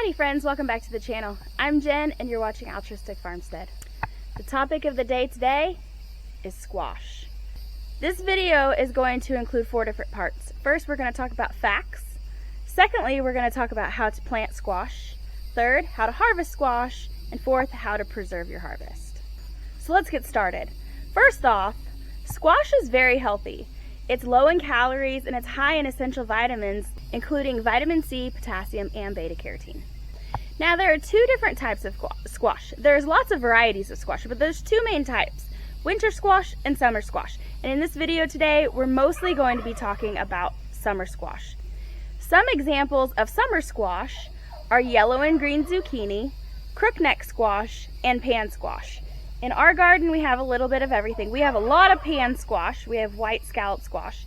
Howdy friends, welcome back to the channel. I'm Jen and you're watching Altruistic Farmstead. The topic of the day today is squash. This video is going to include 4 different parts. First, we're going to talk about facts. Secondly, we're going to talk about how to plant squash. Third, how to harvest squash. And fourth, how to preserve your harvest. So let's get started. First off, squash is very healthy. It's low in calories and it's high in essential vitamins, including vitamin C, potassium, and beta-carotene. Now, there are 2 different types of squash. There's lots of varieties of squash, but there's 2 main types, winter squash and summer squash. And in this video today, we're mostly going to be talking about summer squash. Some examples of summer squash are yellow and green zucchini, crookneck squash, and pan squash. In our garden, we have a little bit of everything. We have a lot of pan squash, we have white scallop squash,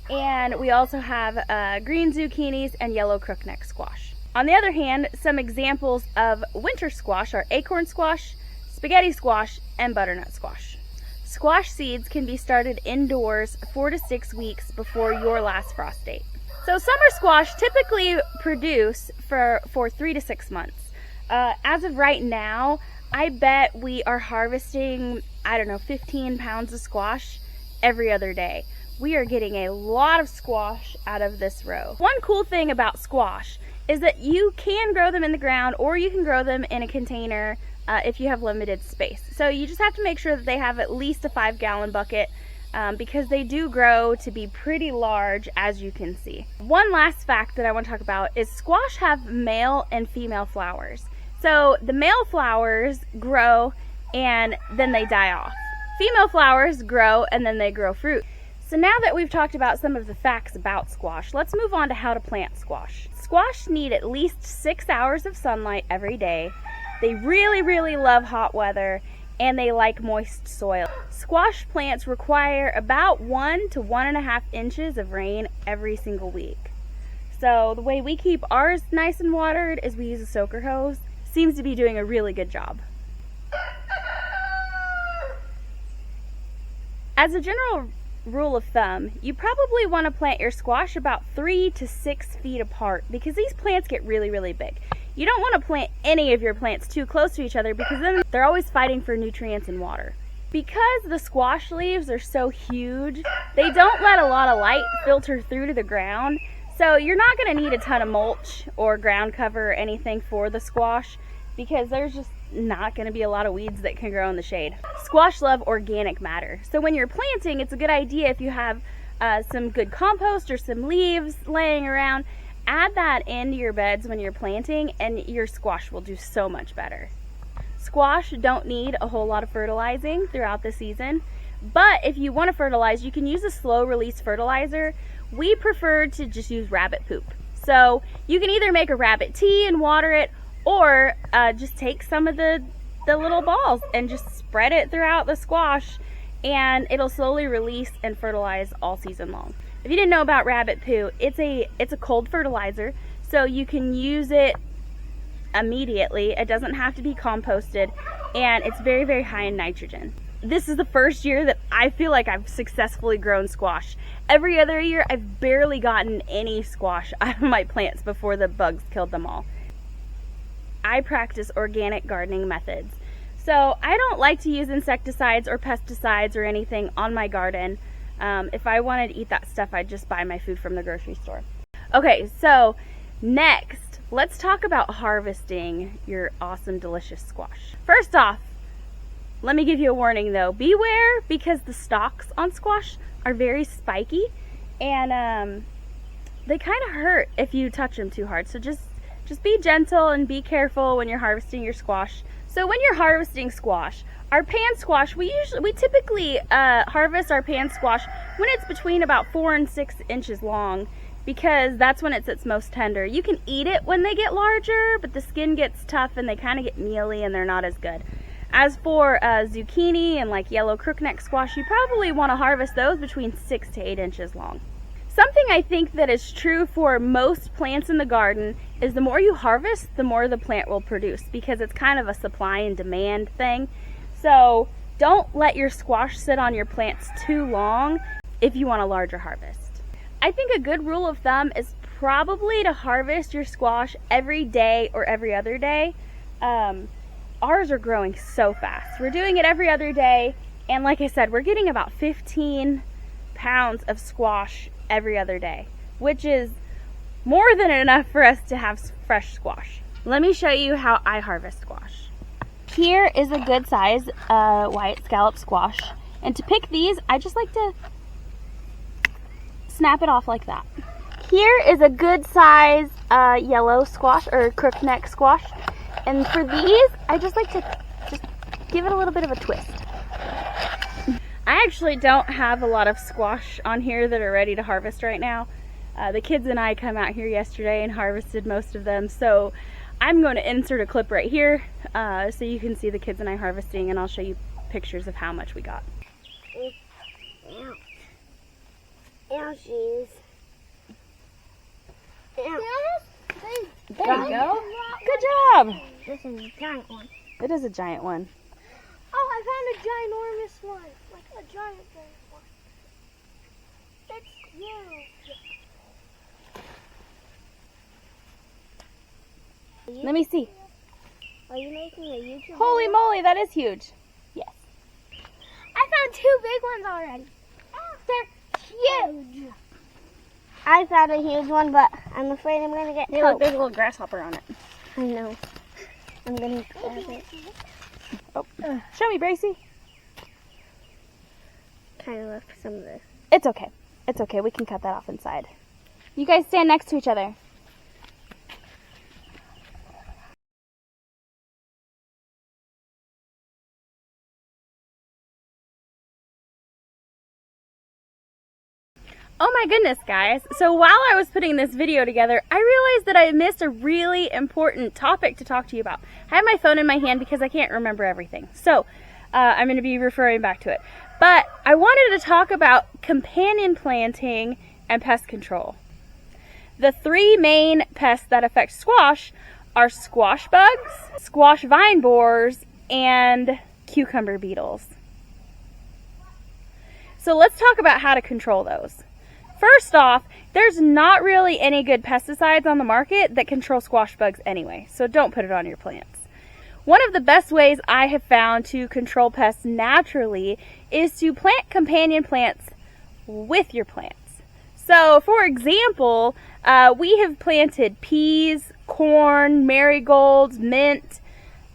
and we also have green zucchinis and yellow crookneck squash. On the other hand, some examples of winter squash are acorn squash, spaghetti squash, and butternut squash. Squash seeds can be started indoors 4 to 6 weeks before your last frost date. So summer squash typically produce for 3 to 6 months. As of right now, I bet we are harvesting, 15 pounds of squash every other day. We are getting a lot of squash out of this row. One cool thing about squash is that you can grow them in the ground or you can grow them in a container if you have limited space. So you just have to make sure that they have at least a 5-gallon bucket because they do grow to be pretty large, as you can see. One last fact that I want to talk about is squash have male and female flowers. So the male flowers grow and then they die off. Female flowers grow and then they grow fruit. So now that we've talked about some of the facts about squash, let's move on to how to plant squash. Squash need at least 6 hours of sunlight every day. They really love hot weather and they like moist soil. Squash plants require about 1 to 1.5 inches of rain every single week. So the way we keep ours nice and watered is we use a soaker hose. Seems to be doing a really good job. As a general rule of thumb, you probably want to plant your squash about 3 to 6 feet apart because these plants get really big. You don't want to plant any of your plants too close to each other because then they're always fighting for nutrients and water. Because the squash leaves are so huge, they don't let a lot of light filter through to the ground. So you're not going to need a ton of mulch or ground cover or anything for the squash because there's just not going to be a lot of weeds that can grow in the shade. Squash love organic matter. So when you're planting, it's a good idea if you have some good compost or some leaves laying around, add that into your beds when you're planting and your squash will do so much better. Squash don't need a whole lot of fertilizing throughout the season, but if you want to fertilize, you can use a slow release fertilizer. We prefer to just use rabbit poop. So you can either make a rabbit tea and water it, or just take some of the little balls and just spread it throughout the squash and it'll slowly release and fertilize all season long. If you didn't know about rabbit poo, it's a cold fertilizer, so you can use it immediately. It doesn't have to be composted and it's very high in nitrogen. This is the first year that I feel like I've successfully grown squash. Every other year I've barely gotten any squash out of my plants before the bugs killed them all. I practice organic gardening methods. So I don't like to use insecticides or pesticides or anything on my garden. If I wanted to eat that stuff, I'd just buy my food from the grocery store. Okay, so next, let's talk about harvesting your awesome, delicious squash. First off, let me give you a warning though. Beware, because the stalks on squash are very spiky and they kind of hurt if you touch them too hard. So just be gentle and be careful when you're harvesting your squash. So when you're harvesting squash, our pan squash, we typically harvest our pan squash when it's between about 4 and 6 inches long because that's when it's its most tender. You can eat it when they get larger, but the skin gets tough and they kind of get mealy and they're not as good. As for zucchini and like yellow crookneck squash, you probably want to harvest those between 6 to 8 inches long. Something I think that is true for most plants in the garden is the more you harvest, the more the plant will produce because it's kind of a supply and demand thing. So don't let your squash sit on your plants too long if you want a larger harvest. I think a good rule of thumb is probably to harvest your squash every day or every other day. Ours are growing so fast. We're doing it every other day, and like I said, we're getting about 15 pounds of squash every other day, which is more than enough for us to have fresh squash. Let me show you how I harvest squash. Here is a good size white scallop squash, and to pick these, I just like to snap it off like that. Here is a good size yellow squash or crookneck squash, and for these, I just like to just give it a little bit of a twist. I actually don't have a lot of squash on here that are ready to harvest right now. The kids and I come out here yesterday and harvested most of them, so I'm going to insert a clip right here so you can see the kids and I harvesting, and I'll show you pictures of how much we got. Ouchies. There you go. Good job. This is a giant one. It is a giant one. Oh, I found a ginormous one. Like a giant one. It's huge. Let me see. Are you making a YouTube Holy video? moly, that is huge. Yes. I found 2 big ones already. They're huge. I found a huge one, but I'm afraid I'm going to get Hey, look, cooked. there's a little grasshopper on it. I know. I'm going to grab it. Oh, show me, Bracy. Kind of left some of this. It's okay. It's okay. We can cut that off inside. You guys stand next to each other. Oh my goodness, guys. So while I was putting this video together, I realized that I missed a really important topic to talk to you about. I have my phone in my hand because I can't remember everything. So I'm going to be referring back to it. But I wanted to talk about companion planting and pest control. The 3 main pests that affect squash are squash bugs, squash vine borers, and cucumber beetles. So let's talk about how to control those. First off, there's not really any good pesticides on the market that control squash bugs anyway, so don't put it on your plants. One of the best ways I have found to control pests naturally is to plant companion plants with your plants. So, for example, we have planted peas, corn, marigolds, mint,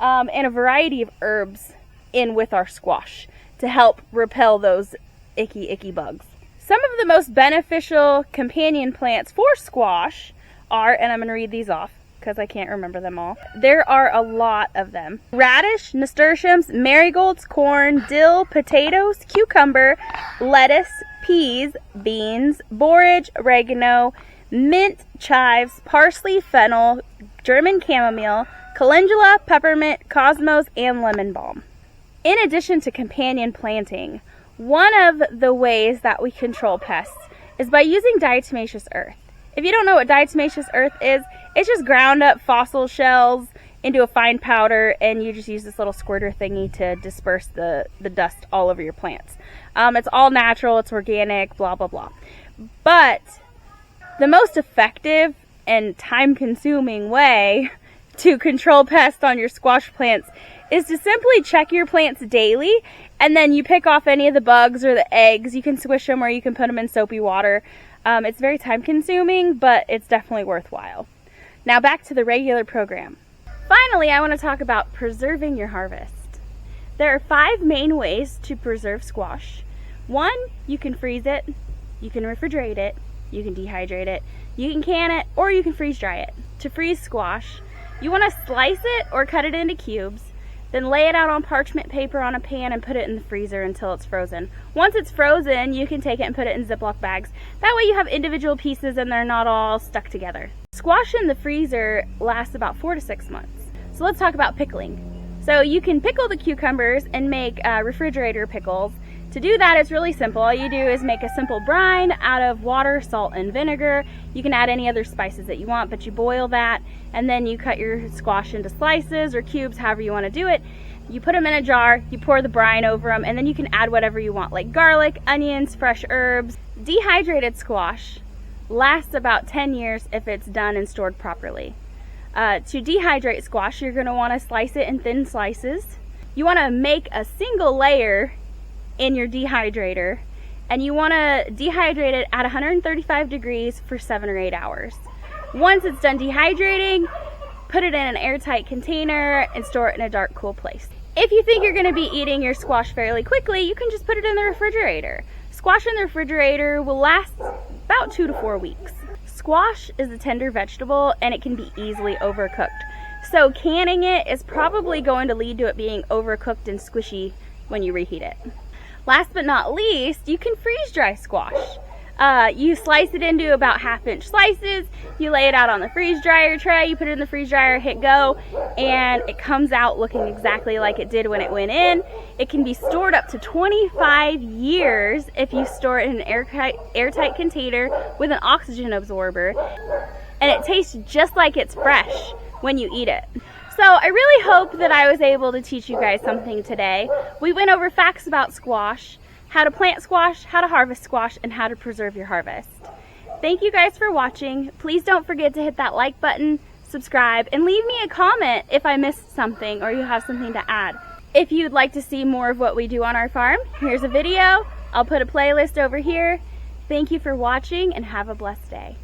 and a variety of herbs in with our squash to help repel those icky bugs. Some of the most beneficial companion plants for squash are, and I'm going to read these off because I can't remember them all. There are a lot of them. Radish, nasturtiums, marigolds, corn, dill, potatoes, cucumber, lettuce, peas, beans, borage, oregano, mint, chives, parsley, fennel, German chamomile, calendula, peppermint, cosmos, and lemon balm. In addition to companion planting, one of the ways that we control pests is by using diatomaceous earth. If you don't know what diatomaceous earth is, it's just ground up fossil shells into a fine powder, and you just use this little squirter thingy to disperse the dust all over your plants. It's all natural, it's organic, blah, blah, blah. But the most effective and time-consuming way to control pests on your squash plants is to simply check your plants daily, and then you pick off any of the bugs or the eggs. You can squish them or you can put them in soapy water. It's very time consuming, but it's definitely worthwhile. Now back to the regular program. Finally, I want to talk about preserving your harvest. There are 5 main ways to preserve squash. 1, you can freeze it, you can refrigerate it, you can dehydrate it, you can can it, or you can freeze dry it. To freeze squash, you want to slice it or cut it into cubes. Then lay it out on parchment paper on a pan and put it in the freezer until it's frozen. Once it's frozen, you can take it and put it in Ziploc bags. That way you have individual pieces and they're not all stuck together. Squash in the freezer lasts about 4 to 6 months. So let's talk about pickling. So you can pickle the cucumbers and make refrigerator pickles. To do that, it's really simple. All you do is make a simple brine out of water, salt, and vinegar. You can add any other spices that you want, but you boil that, and then you cut your squash into slices or cubes, however you want to do it. You put them in a jar, you pour the brine over them, and then you can add whatever you want, like garlic, onions, fresh herbs. Dehydrated squash lasts about 10 years if it's done and stored properly. To dehydrate squash, you're going to want to slice it in thin slices. You want to make a single layer in your dehydrator, and you want to dehydrate it at 135 degrees for 7 or 8 hours. Once it's done dehydrating, put it in an airtight container and store it in a dark, cool place. If you think you're going to be eating your squash fairly quickly, you can just put it in the refrigerator. Squash in the refrigerator will last about 2 to 4 weeks. Squash is a tender vegetable and it can be easily overcooked. So canning it is probably going to lead to it being overcooked and squishy when you reheat it. Last but not least, you can freeze dry squash. You slice it into about 1/2-inch slices, you lay it out on the freeze dryer tray, you put it in the freeze dryer, hit go, and it comes out looking exactly like it did when it went in. It can be stored up to 25 years if you store it in an airtight container with an oxygen absorber, and it tastes just like it's fresh when you eat it. So I really hope that I was able to teach you guys something today. We went over facts about squash, how to plant squash, how to harvest squash, and how to preserve your harvest. Thank you guys for watching. Please don't forget to hit that like button, subscribe, and leave me a comment if I missed something or you have something to add. If you'd like to see more of what we do on our farm, here's a video. I'll put a playlist over here. Thank you for watching and have a blessed day.